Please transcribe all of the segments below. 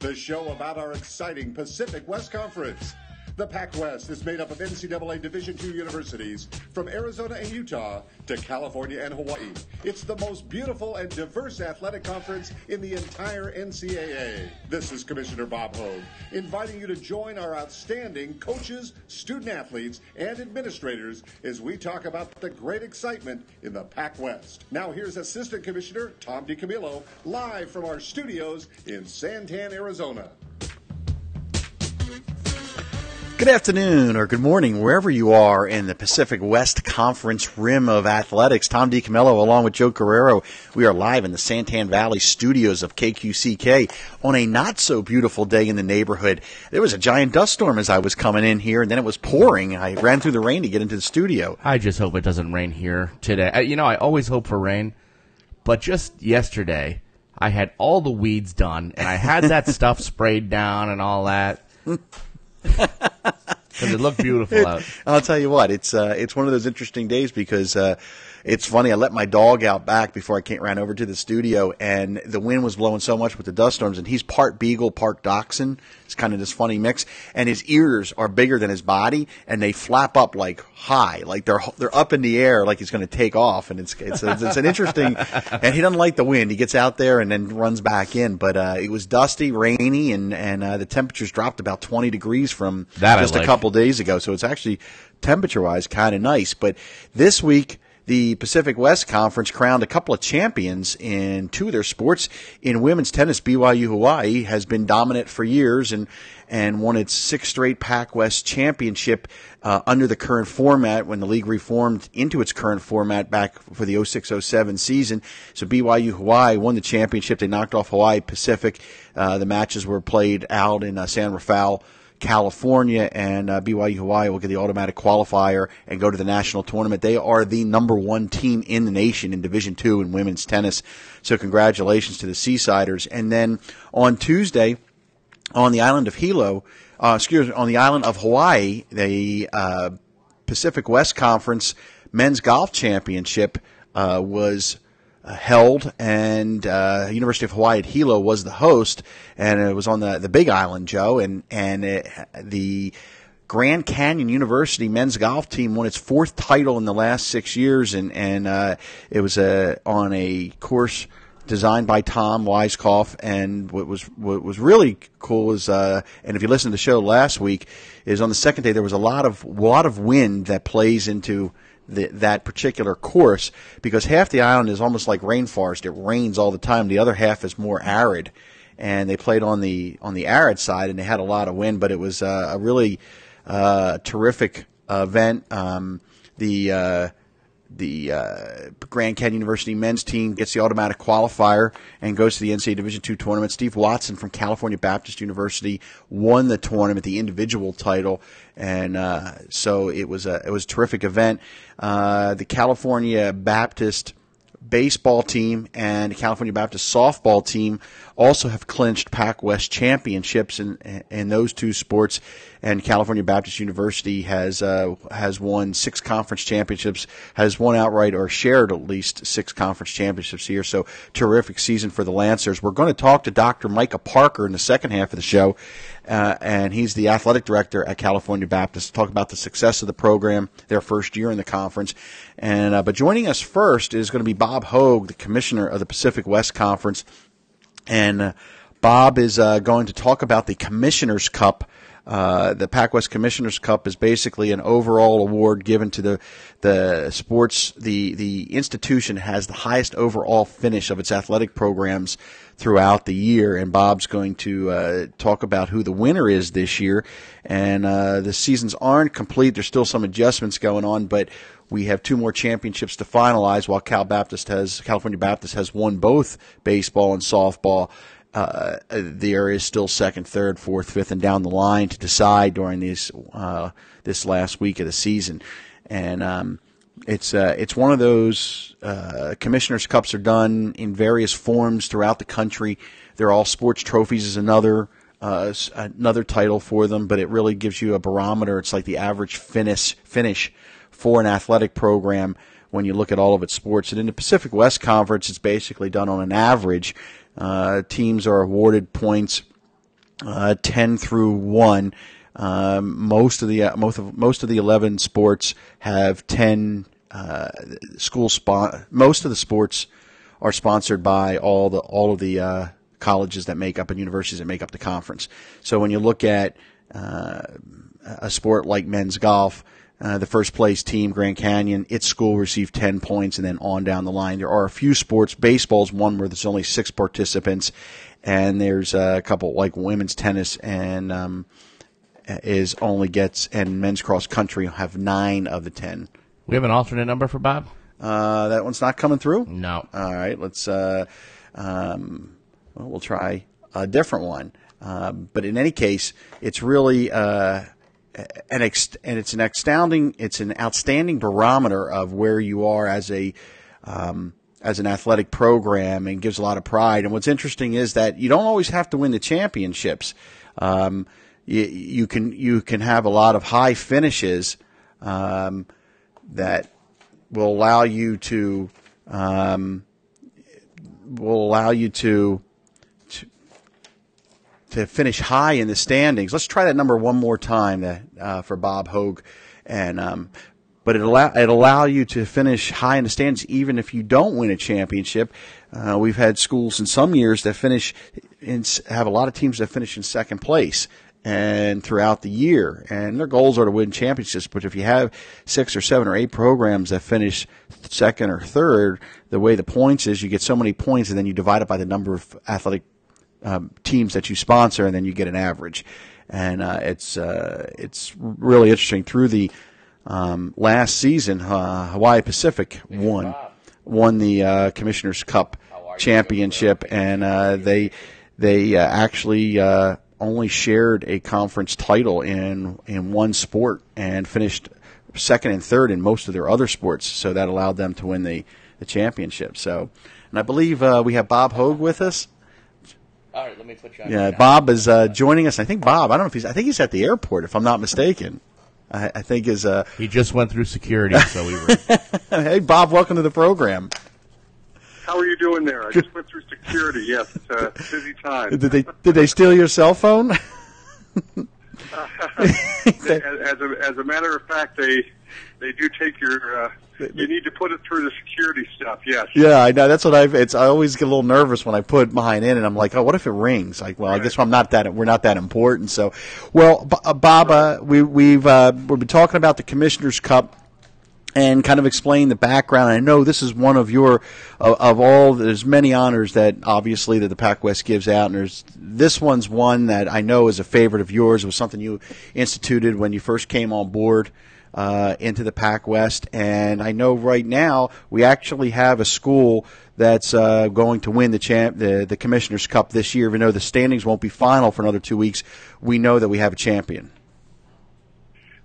the show about our exciting Pacific West Conference. The PacWest is made up of NCAA Division II universities from Arizona and Utah to California and Hawaii. It's the most beautiful and diverse athletic conference in the entire NCAA. This is Commissioner Bob Hogue, inviting you to join our outstanding coaches, student athletes, and administrators as we talk about the great excitement in the PacWest. Now here's Assistant Commissioner Tom DiCamillo, live from our studios in Santan, Arizona. Good afternoon or good morning, wherever you are in the Pacific West Conference rim of athletics. Tom DiCamillo along with Joe Carreiro. We are live in the Santan Valley studios of KQCK on a not-so-beautiful day in the neighborhood. There was a giant dust storm as I was coming in here, and then it was pouring. I ran through the rain to get into the studio. I just hope it doesn't rain here today. I always hope for rain, but just yesterday I had all the weeds done, and I had that stuff sprayed down and all that. Because it looked beautiful out. I'll tell you what, it's one of those interesting days because it's funny. I let my dog out back before I ran over to the studio, and the wind was blowing so much with the dust storms, and he's part beagle, part dachshund. It's kind of this funny mix, and his ears are bigger than his body, and they flap up like high, like they're up in the air, like he's going to take off, and it's an interesting. And he doesn't like the wind. He gets out there and then runs back in. But it was dusty, rainy, and the temperatures dropped about 20 degrees from just a couple days ago. So it's actually temperature-wise kind of nice. But this week, the Pacific West Conference crowned a couple of champions in two of their sports. In women's tennis, BYU Hawaii has been dominant for years and won its sixth straight PacWest championship under the current format when the league reformed into its current format back for the 06-07 season. So BYU Hawaii won the championship. They knocked off Hawaii Pacific. The matches were played out in San Rafael, California, and BYU Hawaii will get the automatic qualifier and go to the national tournament. They are the number one team in the nation in Division II in women's tennis. So congratulations to the Seasiders. And then on Tuesday, on the island of on the island of Hawaii, the Pacific West Conference Men's Golf Championship was held, and University of Hawaii at Hilo was the host, and it was on the Big Island, Joe, and the Grand Canyon University men's golf team won its fourth title in the last 6 years, and it was on a course designed by Tom Weiskopf. And what was really cool is, and if you listened to the show last week, is on the second day there was a lot of wind that plays into that particular course, because half the island is almost like rainforest. It rains all the time. The other half is more arid, and they played on the arid side, and they had a lot of wind, but it was a really terrific event. The Grand Canyon University men's team gets the automatic qualifier and goes to the NCAA Division II tournament. Steve Watson from California Baptist University won the tournament, the individual title, and so it was a terrific event. The California Baptist baseball team and the California Baptist softball team also have clinched PacWest championships in those two sports, and California Baptist University has won 6 conference championships, has won outright or shared at least 6 conference championships here. So terrific season for the Lancers. We're going to talk to Dr. Micah Parker in the second half of the show, and he's the athletic director at California Baptist, to talk about the success of the program, their first year in the conference. And but joining us first is going to be Bob Hogue, the commissioner of the Pacific West Conference. And Bob is going to talk about the Commissioner's Cup. The PacWest Commissioner's Cup is basically an overall award given to the sports. The institution has the highest overall finish of its athletic programs throughout the year, and Bob's going to talk about who the winner is this year. And the seasons aren't complete. There's still some adjustments going on, but we have 2 more championships to finalize, while California Baptist has won both baseball and softball. There is still second, third, fourth, fifth, and down the line to decide during this last week of the season. And it's one of those Commissioner's Cups are done in various forms throughout the country. They're all sports trophies is another title for them, but it really gives you a barometer. It's like the average finish for an athletic program when you look at all of its sports. And in the Pacific West Conference, it's basically done on an average. Teams are awarded points 10 through 1. Most of the 11 sports have 10 most of the sports are sponsored by all of the colleges that make up and universities that make up the conference. So when you look at a sport like men's golf, the first place team, Grand Canyon, its school received 10 points, and then on down the line. There are a few sports. Baseball's one where there's only 6 participants, and there's a couple like women's tennis and and men's cross country have 9 of the 10. We have an alternate number for Bob? That one's not coming through? No. All right, let's we'll try a different one. But in any case, it's really it's an outstanding barometer of where you are as an athletic program, and gives a lot of pride. And what's interesting is that you don't always have to win the championships. You can have a lot of high finishes that will allow you to finish high in the standings. Let's try that number one more time for Bob Hogue, and but it allow you to finish high in the standings even if you don't win a championship. We've had schools in some years that have a lot of teams that finish in second place and throughout the year, and their goals are to win championships. But if you have 6 or 7 or 8 programs that finish second or third, the way the points is, you get so many points, and then you divide it by the number of athletic teams that you sponsor, and then you get an average. And it's really interesting. Through the last season, Hawaii Pacific won the Commissioner's Cup championship, and they actually only shared a conference title in one sport and finished second and third in most of their other sports. So that allowed them to win the championship. So, and I believe we have Bob Hogue with us. All right, let me put you on. Yeah, Bob is joining us. I think Bob, I think he's at the airport, if I'm not mistaken. I think he just went through security, so we were. Hey, Bob, welcome to the program. How are you doing there? I just went through security. Yes, it's a busy time. Did they steal your cell phone? As a matter of fact, they do take your. You need to put it through the security stuff. Yes. Yeah, I know. That's what I always get a little nervous when I put mine in, and I'm like, oh, what if it rings? Like, well, right. I guess we're not that important. So, well, Bob, we've been talking about the Commissioner's Cup and kind of explain the background. I know this is one of there's many honors that obviously that the PacWest gives out, and this one's one that I know is a favorite of yours. It was something you instituted when you first came on board into the PacWest, and I know right now we actually have a school that's going to win the Commissioner's Cup this year. Even though the standings won't be final for another 2 weeks, we know that we have a champion.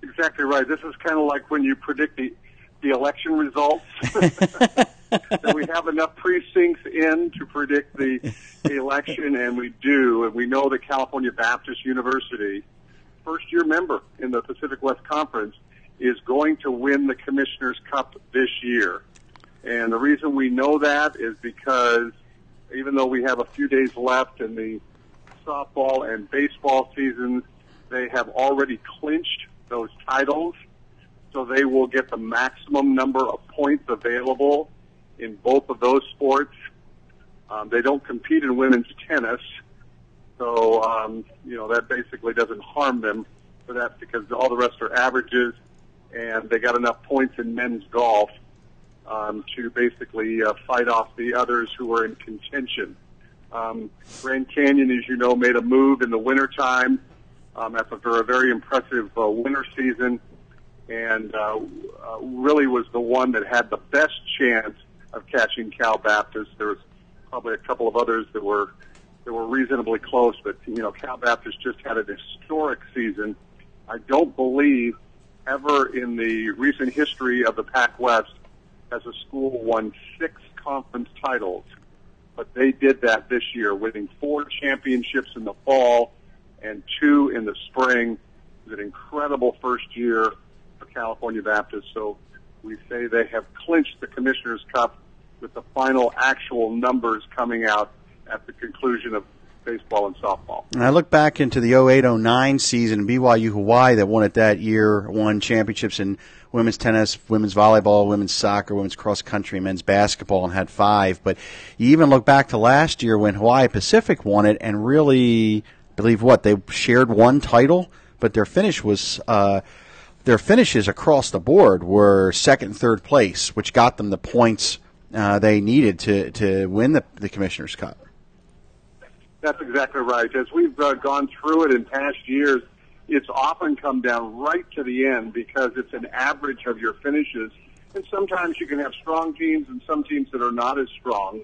Exactly right. This is kind of like when you predict the election results. That we have enough precincts in to predict the election, and we do. And we know that California Baptist University, first-year member in the Pacific West Conference, is going to win the Commissioner's Cup this year. And the reason we know that is because even though we have a few days left in the softball and baseball seasons, they have already clinched those titles. So they will get the maximum number of points available in both of those sports. They don't compete in women's tennis, so that basically doesn't harm them for that, because all the rest are averages, and they got enough points in men's golf to basically fight off the others who are in contention. Grand Canyon, as you know, made a move in the wintertime after a very impressive winter season, and really was the one that had the best chance of catching Cal Baptist. There was probably a couple of others that were reasonably close, but Cal Baptist just had a historic season. I don't believe ever in the recent history of the PacWest has a school won 6 conference titles, but they did that this year, winning 4 championships in the fall and 2 in the spring. It was an incredible first year for California Baptist. So we say they have clinched the Commissioner's Cup, with the final actual numbers coming out at the conclusion of baseball and softball. And I look back into the 08-09 season, BYU Hawaii that won it that year, won championships in women's tennis, women's volleyball, women's soccer, women's cross country, men's basketball, and had 5. But you even look back to last year when Hawaii Pacific won it and really, believe what, they shared 1 title, but their finish was their finishes across the board were 2nd and 3rd place, which got them the points they needed to win the Commissioner's Cup. That's exactly right. As we've gone through it in past years, it's often come down right to the end because it's an average of your finishes. And sometimes you can have strong teams and some teams that are not as strong.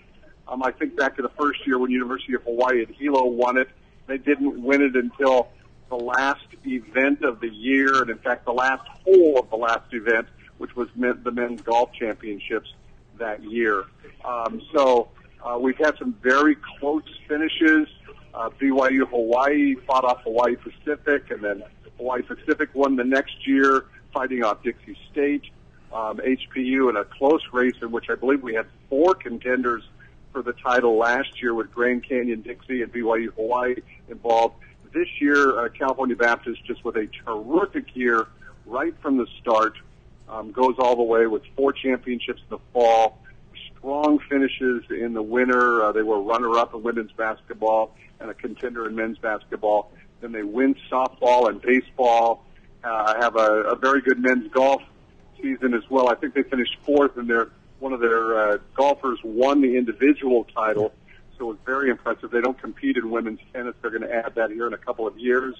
I think back to the first year when University of Hawaii at Hilo won it. They didn't win it until the last event of the year, and in fact the last hole of the last event, which was the men's golf championships that year. We've had some very close finishes. BYU Hawaii fought off Hawaii Pacific, and then Hawaii Pacific won the next year, fighting off Dixie State. HPU in a close race in which I believe we had 4 contenders for the title last year with Grand Canyon, Dixie, and BYU Hawaii involved. This year, California Baptist, just with a terrific year right from the start, goes all the way with 4 championships in the fall, strong finishes in the winter. They were runner-up in women's basketball and a contender in men's basketball. Then they win softball and baseball, have a very good men's golf season as well. I think they finished 4th, and one of their golfers won the individual title. So it's very impressive. They don't compete in women's tennis. They're going to add that here in a couple of years.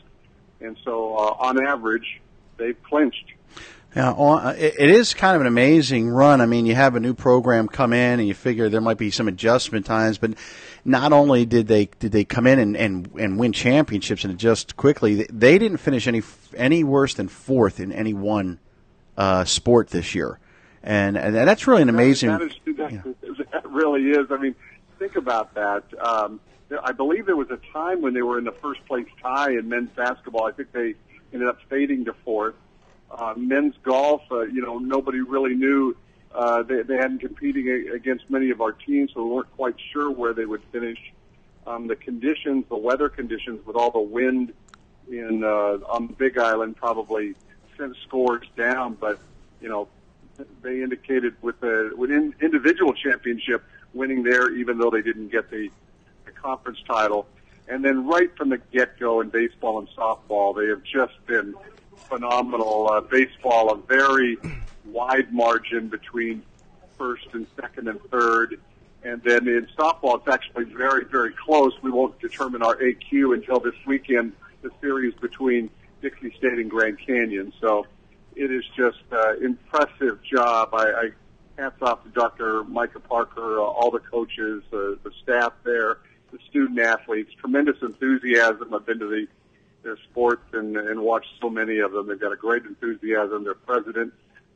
And so, on average, they've clinched. Yeah, it is kind of an amazing run. I mean, you have a new program come in, and you figure there might be some adjustment times. But not only did they come in and win championships and adjust quickly, they didn't finish any worse than 4th in any one sport this year. And that's really an amazing. That really is. I mean, think about that. I believe there was a time when they were in the first place tie in men's basketball. I think they ended up fading to 4th. Men's golf, nobody really knew. They hadn't competed against many of our teams, so we weren't quite sure where they would finish. The conditions, the weather conditions, with all the wind on the Big Island, probably sent scores down. But they indicated with individual championship winning there, even though they didn't get the conference title. And then right from the get-go in baseball and softball, they have just been phenomenal. Baseball, a very wide margin between 1st and 2nd and 3rd. And then in softball, it's actually very, very close. We won't determine our AQ until this weekend, the series between Dixie State and Grand Canyon. So it is just an impressive job. I hats off to Dr. Micah Parker, all the coaches, the staff there, the student athletes, tremendous enthusiasm. I've been to their sports and watched so many of them. They've got a great enthusiasm. Their president,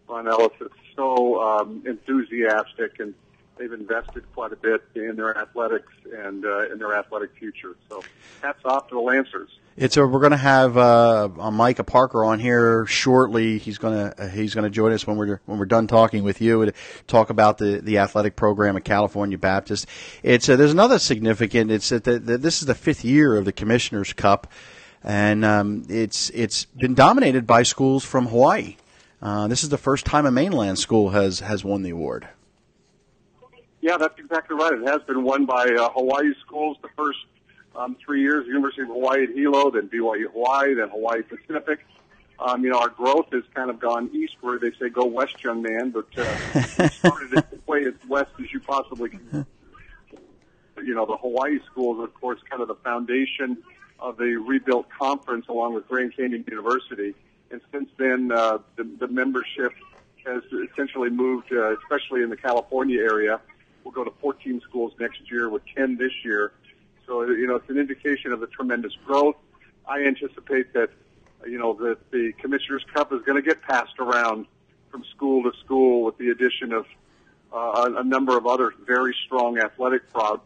Ron Ellis, is so enthusiastic, and they've invested quite a bit in their athletics and in their athletic future. So hats off to the Lancers. We're going to have Micah Parker on here shortly. He's going to join us when we're done talking with you to talk about the athletic program at California Baptist. There's another significant. It's that this is the 5th year of the Commissioner's Cup, and it's been dominated by schools from Hawaii. This is the first time a mainland school has won the award. Yeah, that's exactly right. It has been won by Hawaii schools the first 3 years, University of Hawaii at Hilo, then BYU Hawaii, then Hawaii Pacific. Our growth has kind of gone eastward. They say go west, young man, but we started it the way as west as you possibly can. The Hawaii schools, of course, kind of the foundation of the rebuilt conference along with Grand Canyon University. And since then, the membership has essentially moved, especially in the California area. We'll go to 14 schools next year with 10 this year. So, it's an indication of the tremendous growth. I anticipate that, that the Commissioner's Cup is going to get passed around from school to school with the addition of a number of other very strong athletic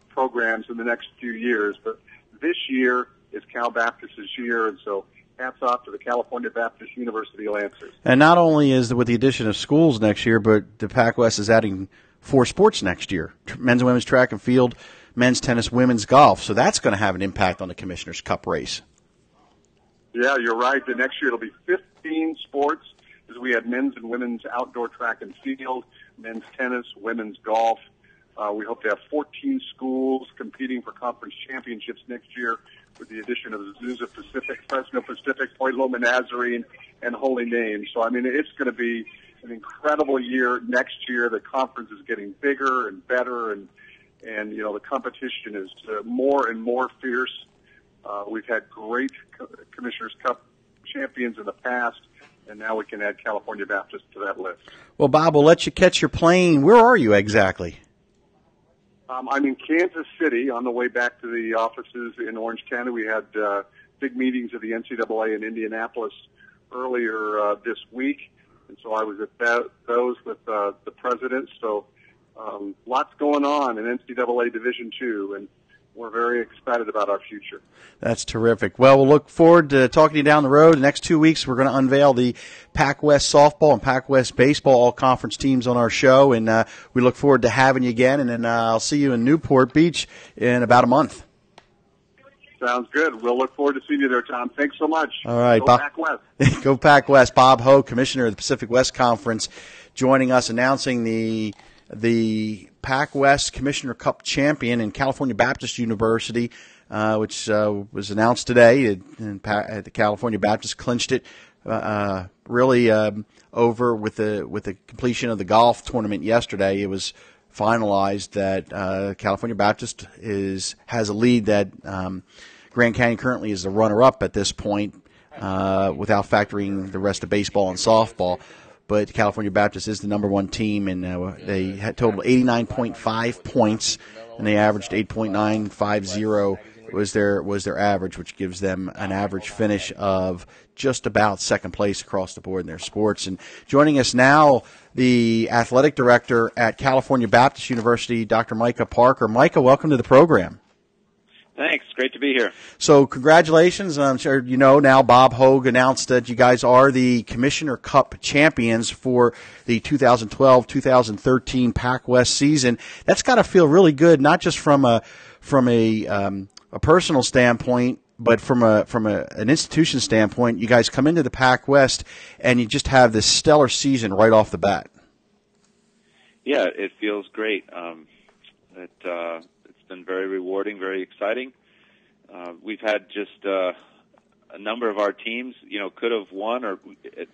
programs in the next few years. But this year is Cal Baptist's year, and so hats off to the California Baptist University Lancers. And not only is with the addition of schools next year, but the PacWest is adding 4 sports next year: men's and women's track and field, men's tennis, women's golf. So that's going to have an impact on the Commissioner's Cup race. Yeah, you're right. The next year it'll be 15 sports, as we had men's and women's outdoor track and field, men's tennis, women's golf. We hope to have 14 schools competing for conference championships next year, with the addition of Azusa Pacific, Fresno Pacific, Point Loma Nazarene, and Holy Name. So, I mean, it's going to be an incredible year next year. The conference is getting bigger and better, and you know, the competition is more and more fierce. We've had great Commissioner's Cup champions in the past, and now we can add California Baptist to that list. Well, Bob, we'll let you catch your plane. Where are you exactly? I'm in Kansas City on the way back to the offices in Orange County. We had big meetings of the NCAA in Indianapolis earlier this week, and so I was at those with the president. So lots going on in NCAA Division II, and we're very excited about our future. That's terrific. Well, we'll look forward to talking to you down the road. The next 2 weeks, we're going to unveil the PacWest softball and PacWest baseball all-conference teams on our show, and we look forward to having you again. And then I'll see you in Newport Beach in about a month. Sounds good. We'll look forward to seeing you there, Tom. Thanks so much. All right. Go PacWest. Go PacWest. Bob Hogue, Commissioner of the Pacific West Conference, joining us, announcing the PacWest Commissioner Cup champion in California Baptist University, which was announced today. The California Baptist clinched it really over with the completion of the golf tournament yesterday. It was finalized that California Baptist has a lead that Grand Canyon currently is the runner-up at this point, without factoring the rest of baseball and softball. But California Baptist is the number one team, and they had total 89.5 points, and they averaged 8.950 was their average, which gives them an average finish of just about second place across the board in their sports. And joining us now, the athletic director at California Baptist University, Dr. Micah Parker. Micah, welcome to the program. Thanks. Great to be here. So congratulations. I'm sure you know now Bob Hogue announced that you guys are the Commissioner Cup champions for the 2012-2013 PacWest season. That's got to feel really good, not just from a personal standpoint, but from an institution standpoint. You guys come into the PacWest and you just have this stellar season right off the bat. Yeah, it feels great. It's been very rewarding, very exciting. We've had just a number of our teams, could have won, or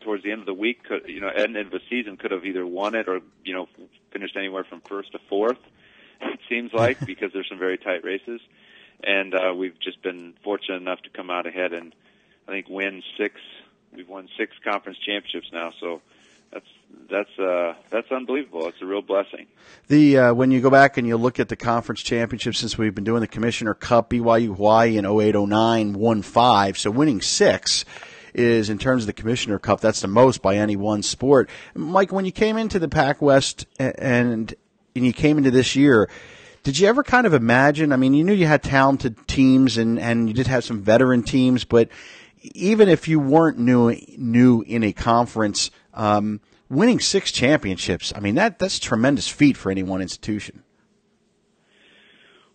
towards the end of the week, end of the season, could have either won it or, finished anywhere from first to fourth, it seems like, because there's some very tight races. And we've just been fortunate enough to come out ahead and, I think, win six. We've won 6 conference championships now, so that's unbelievable. It's a real blessing. When you go back and you look at the conference championships since we've been doing the Commissioner Cup, BYU Hawaii in 08-09 won 5, so winning 6 is, in terms of the Commissioner Cup, that's the most by any one sport. Mike, when you came into the PacWest and you came into this year, did you ever kind of imagine, I mean, you knew you had talented teams and you did have some veteran teams, but even if you weren't new in a conference, winning 6 championships, I mean, that's a tremendous feat for any one institution.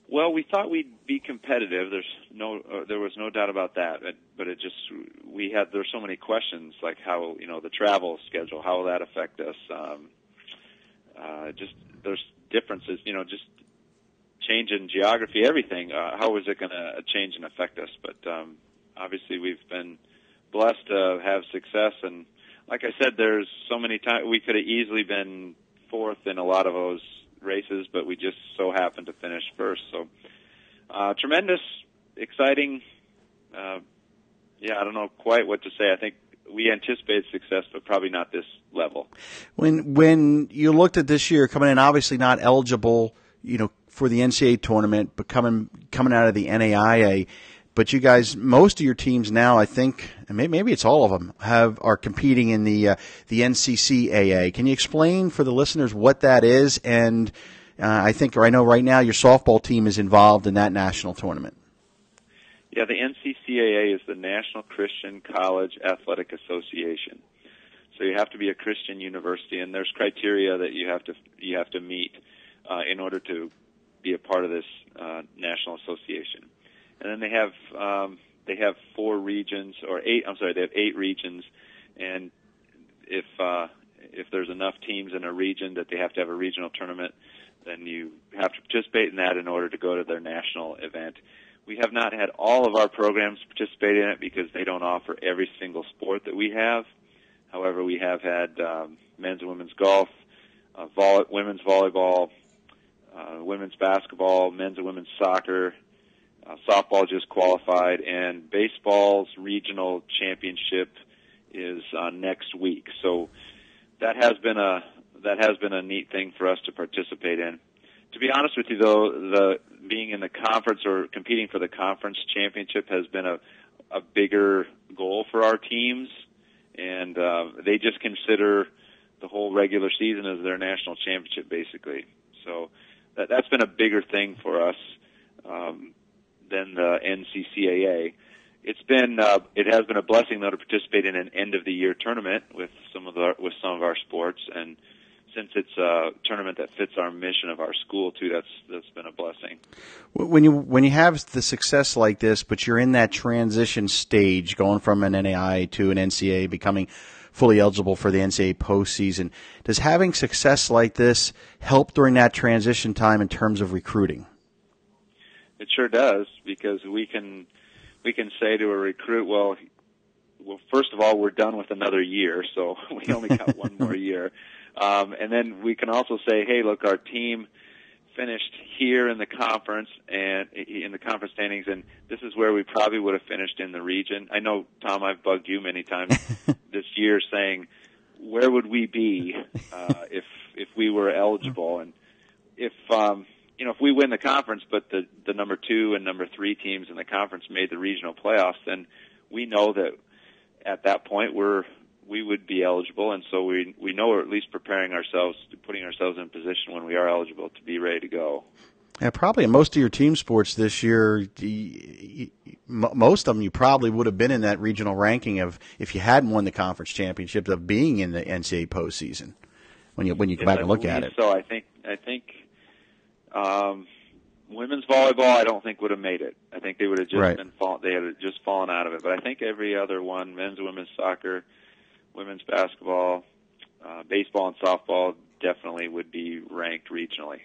Well, we thought we'd be competitive. There was no doubt about that. But there's so many questions, like how, the travel schedule, how will that affect us? There's differences, just change in geography, everything. How is it going to change and affect us? But obviously, we've been blessed to have success, and like I said, there's so many times we could have easily been fourth in a lot of those races, but we just so happened to finish first. So, tremendous, exciting. I don't know quite what to say. I think we anticipated success, but probably not this level. When you looked at this year, coming in, obviously not eligible, for the NCAA tournament, but coming out of the NAIA. But you guys, most of your teams now, I think, and maybe it's all of them, are competing in the NCCAA. Can you explain for the listeners what that is? And I know right now your softball team is involved in that national tournament. Yeah, the NCCAA is the National Christian College Athletic Association. So you have to be a Christian university, and there's criteria that you have to meet in order to be a part of this national association. And then they have 4 regions, or 8. I'm sorry, they have 8 regions, and if there's enough teams in a region that they have to have a regional tournament, then you have to participate in that in order to go to their national event. We have not had all of our programs participate in it because they don't offer every single sport that we have. However, we have had men's and women's golf, women's volleyball, women's basketball, men's and women's soccer, softball just qualified, and baseball's regional championship is next week. So that has been a neat thing for us to participate in. To be honest with you, though, being in the conference or competing for the conference championship has been a bigger goal for our teams, and they just consider the whole regular season as their national championship, basically. So that's been a bigger thing for us than the NCCAA. It has been a blessing, though, to participate in an end of the year tournament with some of our sports, and since it's a tournament that fits our mission of our school too, that's been a blessing. When you have the success like this, but you're in that transition stage, going from an NAI to an NCAA, becoming fully eligible for the NCAA postseason, does having success like this help during that transition time in terms of recruiting? It sure does, because we can say to a recruit, well, first of all, we're done with another year, so we only got one more year. And then we can also say, hey, look, our team finished here in the conference and in the conference standings, and this is where we probably would have finished in the region. I know, Tom, I've bugged you many times this year saying, where would we be if we were eligible? And if we win the conference, but the number 2 and number 3 teams in the conference made the regional playoffs, then we know that at that point we would be eligible, and so we know we're at least preparing ourselves, putting ourselves in position when we are eligible to be ready to go. Yeah, probably in most of your team sports this year, most of them you probably would have been in that regional ranking of, if you hadn't won the conference championship, of being in the NCAA postseason when you come back and look at it. So I think women's volleyball, I don't think would have made it. I think they would have just they had just fallen out of it. But I think every other one, men's and women's soccer, women's basketball, baseball, and softball definitely would be ranked regionally.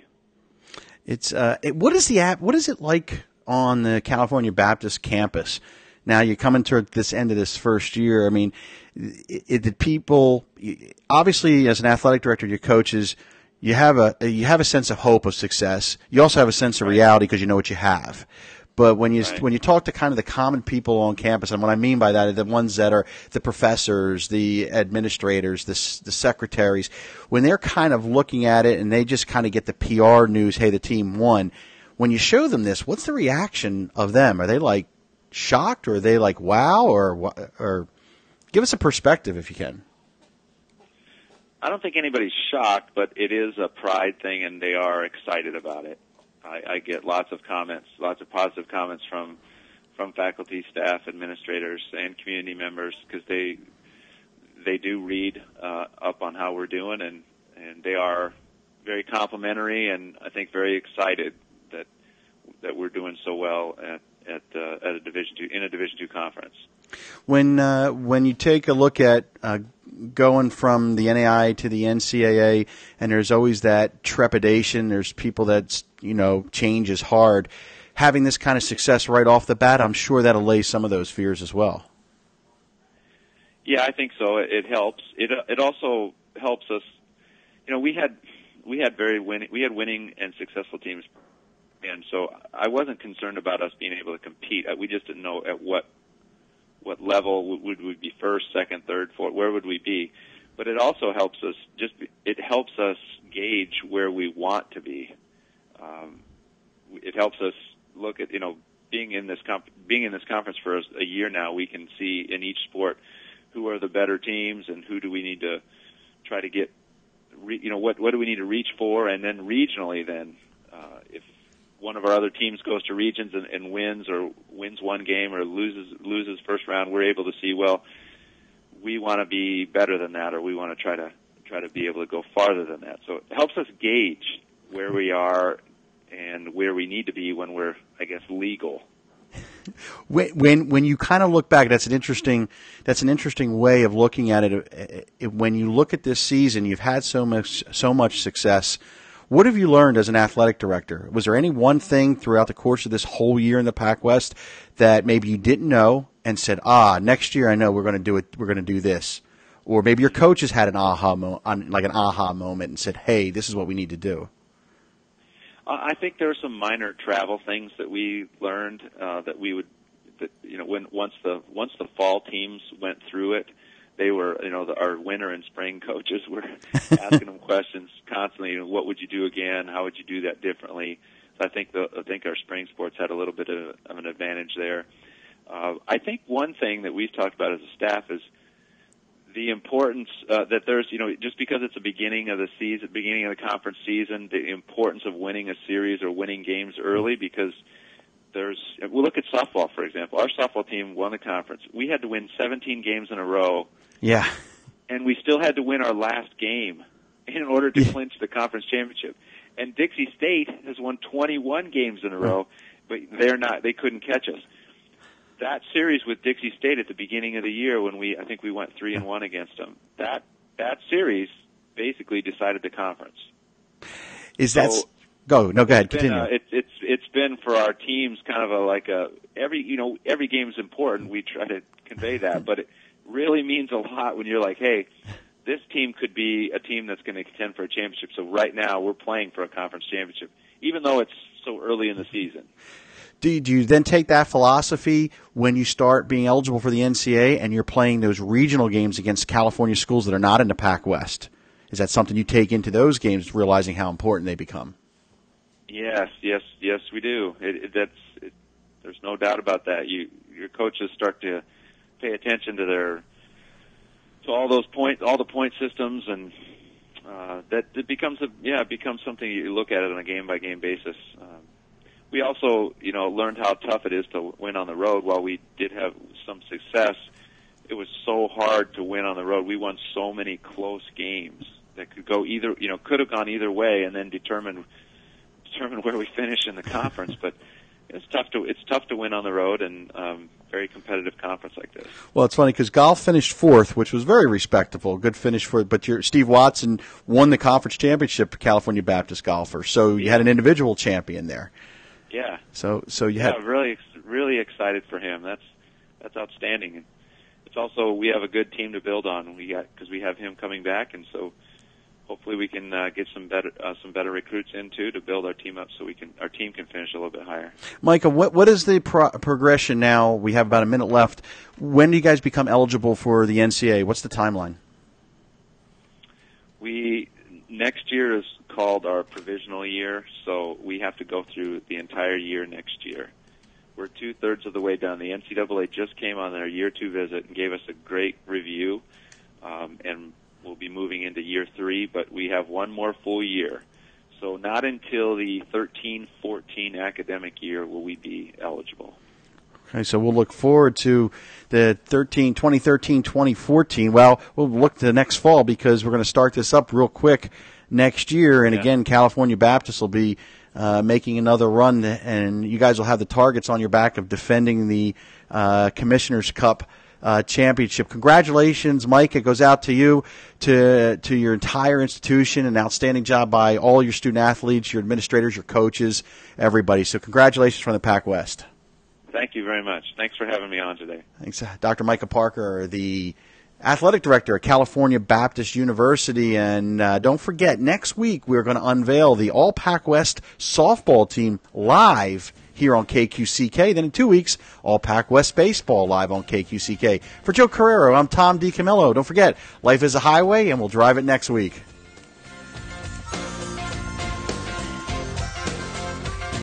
It's what is it like on the California Baptist campus? Now you're coming to this end of this first year. I mean, did people obviously, as an athletic director, your coaches, you have a sense of hope of success. You also have a sense of reality because you know what you have. But when you talk to kind of the common people on campus, and what I mean by that are the ones that are the professors, the administrators, the secretaries, when they're kind of looking at it and they just kind of get the PR news, hey, the team won. When you show them this, what's the reaction of them? Are they like shocked, or are they like wow, or give us a perspective if you can? I don't think anybody's shocked, but it is a pride thing, and they are excited about it. I get lots of comments, lots of positive comments from faculty, staff, administrators, and community members, because they do read up on how we're doing, and they are very complimentary and I think very excited that we're doing so well at a Division II conference. When you take a look at going from the NAI to the NCAA, and there's always that trepidation, there's people that, change is hard. Having this kind of success right off the bat, I'm sure that allays some of those fears as well. Yeah, I think so. It helps. It also helps us. We had winning and successful teams, and so I wasn't concerned about us being able to compete. We just didn't know at what level would we be, first, second, third, fourth, where would we be? But it also helps us it helps us gauge where we want to be. It helps us look at, being in this conference for a year now, we can see in each sport who are the better teams and who do we need to try to get, what do we need to reach for, and then regionally if one of our other teams goes to regions and wins one game or loses first round, we're able to see, well, we want to be better than that, or we want to try to be able to go farther than that. So it helps us gauge where we are and where we need to be when we're, I guess, legal. When you kind of look back, that's an interesting way of looking at it. When you look at this season, you've had so much success. What have you learned as an athletic director? Was there any one thing throughout the course of this whole year in the PacWest that maybe you didn't know and said, next year I know we're going to do it. We're going to do this, or maybe your coaches had an aha moment and said, "Hey, this is what we need to do." I think there were some minor travel things that we learned once the fall teams went through it, they were, our winter and spring coaches were asking them questions constantly. What would you do again? How would you do that differently? So I think our spring sports had a little bit of an advantage there. I think one thing that we've talked about as a staff is the importance that there's, just because it's the beginning of the season, beginning of the conference season, the importance of winning a series or winning games early, because we'll look at softball, for example. Our softball team won the conference. We had to win 17 games in a row. Yeah. And we still had to win our last game in order to clinch the conference championship. And Dixie State has won 21 games in a row, but they couldn't catch us. That series with Dixie State at the beginning of the year, when I think we went 3-1 against them, that series basically decided the conference. Go ahead, continue. It's been for our teams kind of every game is important. We try to convey that, but it really means a lot when you're like, hey, this team could be a team that's going to contend for a championship. So right now we're playing for a conference championship, even though it's so early in the season. Do you then take that philosophy when you start being eligible for the NCAA and you're playing those regional games against California schools that are not in the PacWest? Is that something you take into those games, realizing how important they become? Yes, we do. There's no doubt about that. Your coaches start to pay attention to all the point systems, and that it becomes something you look at it on a game by game basis. We also, learned how tough it is to win on the road. While we did have some success, it was so hard to win on the road. We won so many close games that could have gone either way, and then determine where we finish in the conference. But it's tough to win on the road, and very competitive conference like this. Well, it's funny because golf finished fourth, which was very respectable, good finish for it. But Steve Watson won the conference championship for California Baptist golfers, so you had an individual champion there. Yeah. So you had really excited for him. That's outstanding. And it's also, we have a good team to build on. Because we have him coming back, and so hopefully we can get some better recruits in too to build our team up so our team can finish a little bit higher. Micah, what is the progression now? We have about a minute left. When do you guys become eligible for the NCAA? What's the timeline? Next year is called our provisional year, so we have to go through the entire year next year. We're 2/3 of the way done. The NCAA just came on their year 2 visit and gave us a great review, and we'll be moving into year 3, but we have one more full year. So not until the 13-14 academic year will we be eligible. Okay, so we'll look forward to the 2013-2014. Well, we'll look to the next fall because we're going to start this up real quick next year. And again, California Baptist will be making another run, and you guys will have the targets on your back of defending the Commissioner's Cup championship. Congratulations, Mike. It goes out to you, to your entire institution. An outstanding job by all your student athletes, your administrators, your coaches, everybody. So congratulations from the PacWest. Thank you very much. Thanks for having me on today. Thanks, Dr. Micah Parker, the athletic director at California Baptist University. And don't forget, next week we're going to unveil the All PacWest softball team live here on KQCK. Then in 2 weeks, All PacWest baseball live on KQCK. For Joe Carreiro, I'm Tom DiCamillo. Don't forget, life is a highway, and we'll drive it next week.